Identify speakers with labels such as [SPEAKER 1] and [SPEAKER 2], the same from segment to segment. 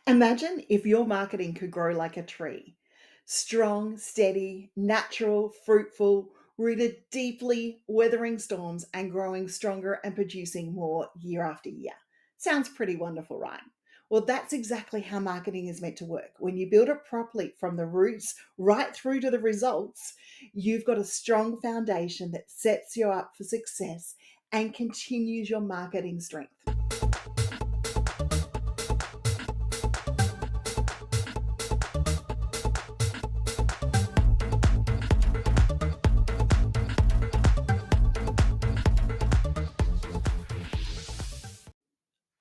[SPEAKER 1] Imagine if your marketing could grow like a tree, strong, steady, natural, fruitful, rooted deeply, weathering storms and growing stronger and producing more year after year. Sounds pretty wonderful, right? Well, that's exactly how marketing is meant to work. When you build it properly from the roots right through to the results, you've got a strong foundation that sets you up for success and continues your marketing strength.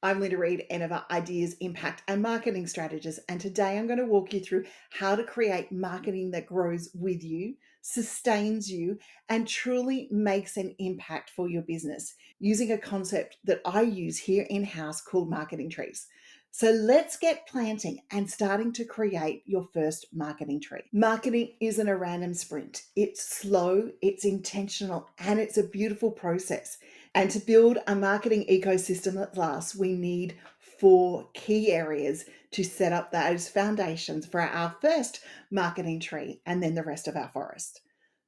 [SPEAKER 1] I'm Linda Reed-Enever, Ideas, Impact and Marketing Strategist. And today I'm going to walk you through how to create marketing that grows with you, sustains you, and truly makes an impact for your business using a concept that I use here in-house called marketing trees. So let's get planting and starting to create your first marketing tree. Marketing isn't a random sprint. It's slow, it's intentional, and it's a beautiful process. And to build a marketing ecosystem that lasts, we need 4 key areas to set up those foundations for our first marketing tree and then the rest of our forest.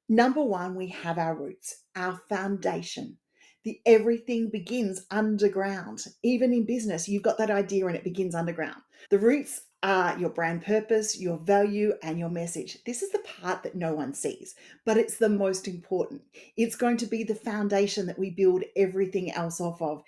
[SPEAKER 1] Number one, we have our roots, our foundation. The everything begins underground. Even in business, you've got that idea and it begins underground. The roots are your brand purpose, your value, and your message. This is the part that no one sees, but it's the most important. It's going to be the foundation that we build everything else off of.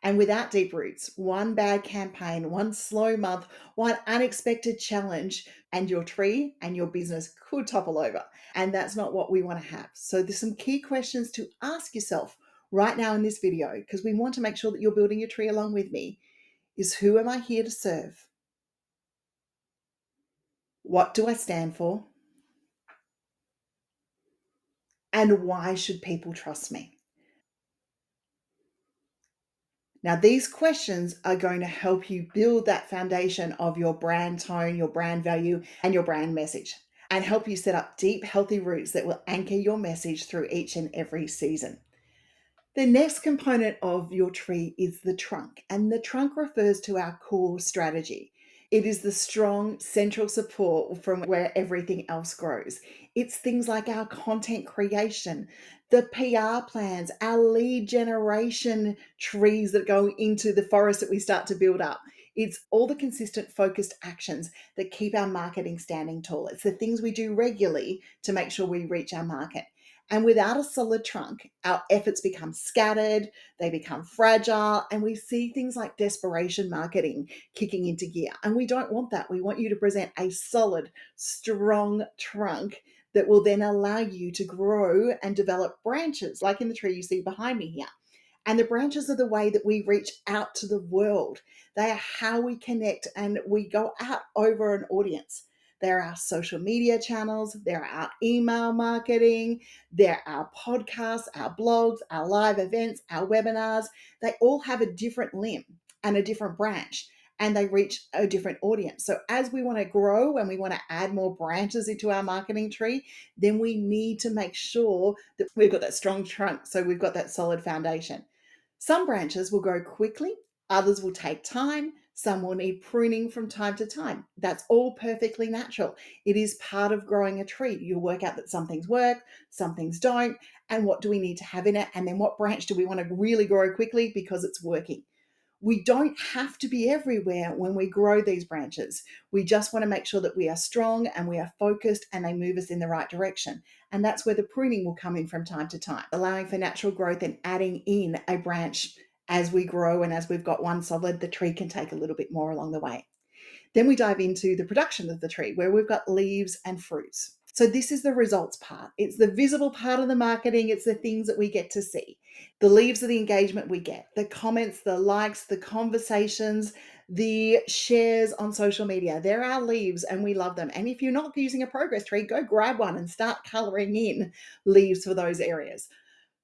[SPEAKER 1] And without deep roots, one bad campaign, one slow month, one unexpected challenge, and your tree and your business could topple over. And that's not what we want to have. So there's some key questions to ask yourself right now in this video, because we want to make sure that you're building your tree along with me, is who am I here to serve? What do I stand for? And why should people trust me? Now, these questions are going to help you build that foundation of your brand tone, your brand value, and your brand message, and help you set up deep, healthy roots that will anchor your message through each and every season. The next component of your tree is the trunk, and the trunk refers to our core strategy. It is the strong central support from where everything else grows. It's things like our content creation, the PR plans, our lead generation trees that go into the forest that we start to build up. It's all the consistent, focused actions that keep our marketing standing tall. It's the things we do regularly to make sure we reach our market. And without a solid trunk, our efforts become scattered, they become fragile, and we see things like desperation marketing kicking into gear. And we don't want that. We want you to present a solid, strong trunk that will then allow you to grow and develop branches, like in the tree you see behind me here. And the branches are the way that we reach out to the world. They are how we connect and we go out over an audience. They're our social media channels, they're our email marketing, they're our podcasts, our blogs, our live events, our webinars. They all have a different limb and a different branch, and they reach a different audience. So as we want to grow and we want to add more branches into our marketing tree, then we need to make sure that we've got that strong trunk. So we've got that solid foundation. Some branches will grow quickly, others will take time, some will need pruning from time to time. That's all perfectly natural. It is part of growing a tree. You'll work out that some things work, some things don't, and what do we need to have in it, and then what branch do we want to really grow quickly because it's working. We don't have to be everywhere when we grow these branches. We just want to make sure that we are strong and we are focused and they move us in the right direction. And that's where the pruning will come in from time to time, allowing for natural growth and adding in a branch as we grow. And as we've got one solid, the tree can take a little bit more along the way. Then we dive into the production of the tree where we've got leaves and fruits. So this is the results part. It's the visible part of the marketing. It's the things that we get to see. The leaves are the engagement we get, the comments, the likes, the conversations, the shares on social media. They're our leaves and we love them. And if you're not using a progress tree, go grab one and start coloring in leaves for those areas.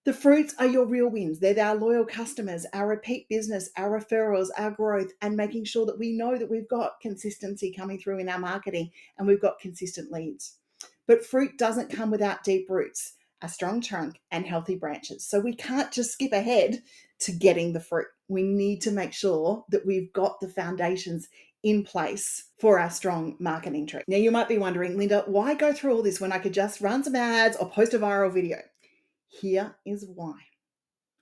[SPEAKER 1] The fruits are your real wins. They're our loyal customers, our repeat business, our referrals, our growth, and making sure that we know that we've got consistency coming through in our marketing and we've got consistent leads. But fruit doesn't come without deep roots. a strong trunk, and healthy branches. So we can't just skip ahead to getting the fruit. We need to make sure that we've got the foundations in place for our strong marketing tree. Now, you might be wondering, Linda, why go through all this when I could just run some ads or post a viral video? Here is why.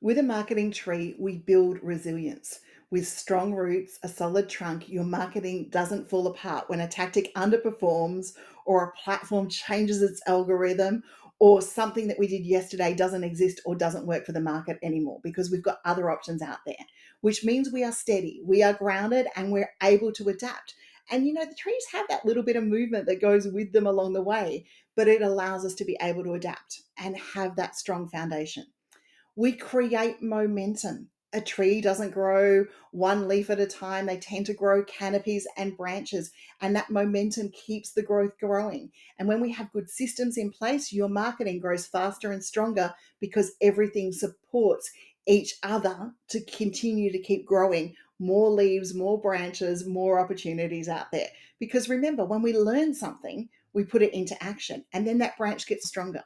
[SPEAKER 1] With a marketing tree, we build resilience. With strong roots, a solid trunk, your marketing doesn't fall apart when a tactic underperforms or a platform changes its algorithm or something that we did yesterday doesn't exist or doesn't work for the market anymore, because we've got other options out there, which means we are steady, we are grounded, and we're able to adapt. And the trees have that little bit of movement that goes with them along the way, but it allows us to be able to adapt and have that strong foundation. We create momentum. A tree doesn't grow one leaf at a time. They tend to grow canopies and branches, and that momentum keeps the growth growing. And when we have good systems in place, your marketing grows faster and stronger because everything supports each other to continue to keep growing. More leaves, more branches, more opportunities out there. Because remember, when we learn something, we put it into action, and then that branch gets stronger.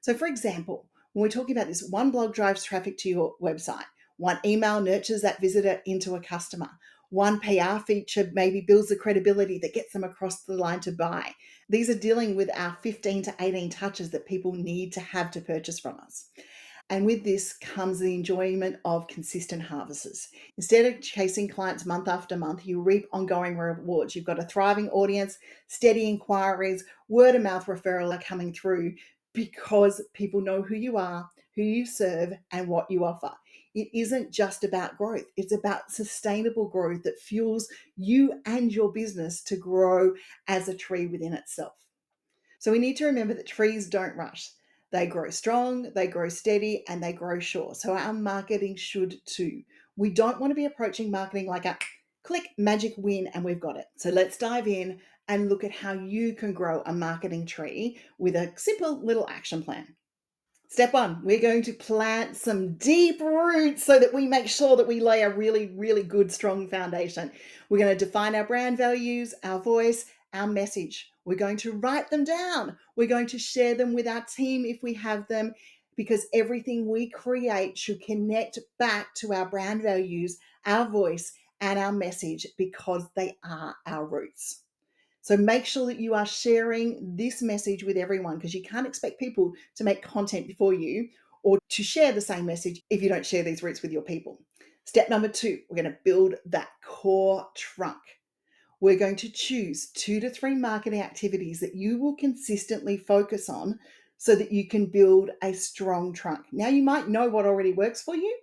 [SPEAKER 1] So, for example, when we're talking about this, one blog drives traffic to your website, one email nurtures that visitor into a customer, one PR feature maybe builds the credibility that gets them across the line to buy. These are dealing with our 15 to 18 touches that people need to have to purchase from us. And with this comes the enjoyment of consistent harvests. Instead of chasing clients month after month, you reap ongoing rewards. You've got a thriving audience, steady inquiries, word of mouth referral are coming through because people know who you are, who you serve, and what you offer. It isn't just about growth. It's about sustainable growth that fuels you and your business to grow as a tree within itself. So we need to remember that trees don't rush. They grow strong, they grow steady, and they grow sure. So our marketing should too. We don't want to be approaching marketing like a click magic win and we've got it. So let's dive in and look at how you can grow a marketing tree with a simple little action plan. Step one, we're going to plant some deep roots so that we make sure that we lay a really, really good, strong foundation. We're going to define our brand values, our voice, our message. We're going to write them down. We're going to share them with our team if we have them, because everything we create should connect back to our brand values, our voice, and our message, because they are our roots. So make sure that you are sharing this message with everyone, because you can't expect people to make content for you or to share the same message if you don't share these roots with your people. Step number two, we're going to build that core trunk. We're going to choose 2 to 3 marketing activities that you will consistently focus on so that you can build a strong trunk. Now, you might know what already works for you,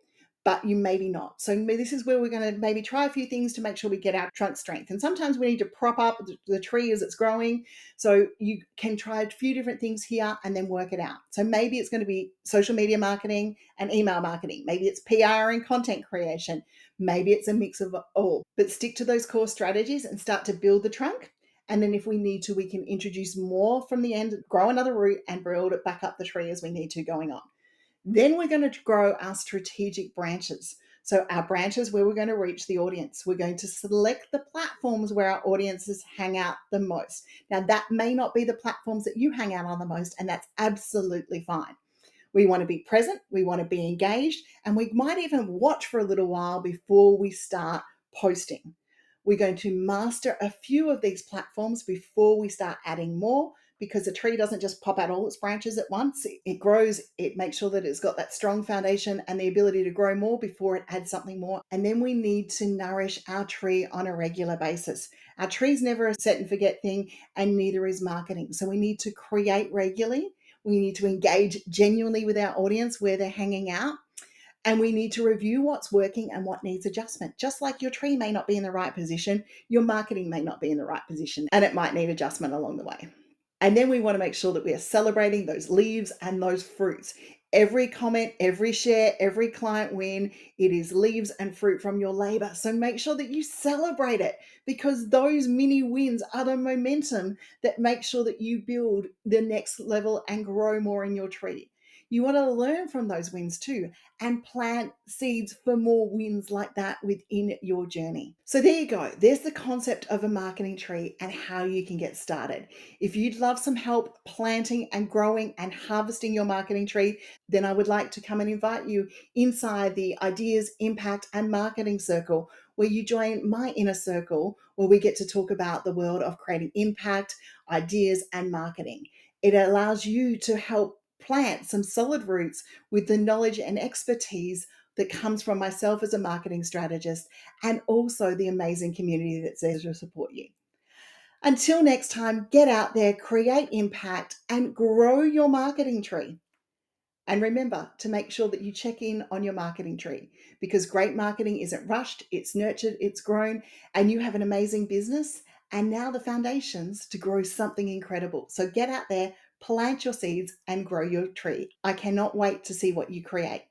[SPEAKER 1] but you maybe not. So this is where we're going to maybe try a few things to make sure we get our trunk strength. And sometimes we need to prop up the tree as it's growing. So you can try a few different things here and then work it out. So maybe it's going to be social media marketing and email marketing. Maybe it's PR and content creation. Maybe it's a mix of all. But stick to those core strategies and start to build the trunk. And then if we need to, we can introduce more from the end, grow another root and build it back up the tree as we need to going on. Then we're going to grow our strategic branches. So our branches where we're going to reach the audience. We're going to select the platforms where our audiences hang out the most. Now, that may not be the platforms that you hang out on the most, and that's absolutely fine. We want to be present, we want to be engaged, and we might even watch for a little while before we start posting. We're going to master a few of these platforms before we start adding more, because a tree doesn't just pop out all its branches at once. It grows, it makes sure that it's got that strong foundation and the ability to grow more before it adds something more. And then we need to nourish our tree on a regular basis. Our tree's never a set and forget thing, and neither is marketing. So we need to create regularly. We need to engage genuinely with our audience where they're hanging out. And we need to review what's working and what needs adjustment. Just like your tree may not be in the right position, your marketing may not be in the right position, and it might need adjustment along the way. And then we want to make sure that we are celebrating those leaves and those fruits. Every comment, every share, every client win, it is leaves and fruit from your labor. So make sure that you celebrate it, because those mini wins are the momentum that make sure that you build the next level and grow more in your tree. You want to learn from those wins too and plant seeds for more wins like that within your journey. So there you go. There's the concept of a marketing tree and how you can get started. If you'd love some help planting and growing and harvesting your marketing tree, then I would like to come and invite you inside the Ideas, Impact, and Marketing Circle, where you join my inner circle, where we get to talk about the world of creating impact, ideas, and marketing. It allows you to help plant some solid roots with the knowledge and expertise that comes from myself as a marketing strategist and also the amazing community that's there to support you. Until next time, get out there, create impact, and grow your marketing tree. And remember to make sure that you check in on your marketing tree, because great marketing isn't rushed, it's nurtured, it's grown, and you have an amazing business and now the foundations to grow something incredible. So get out there, plant your seeds, and grow your tree. I cannot wait to see what you create.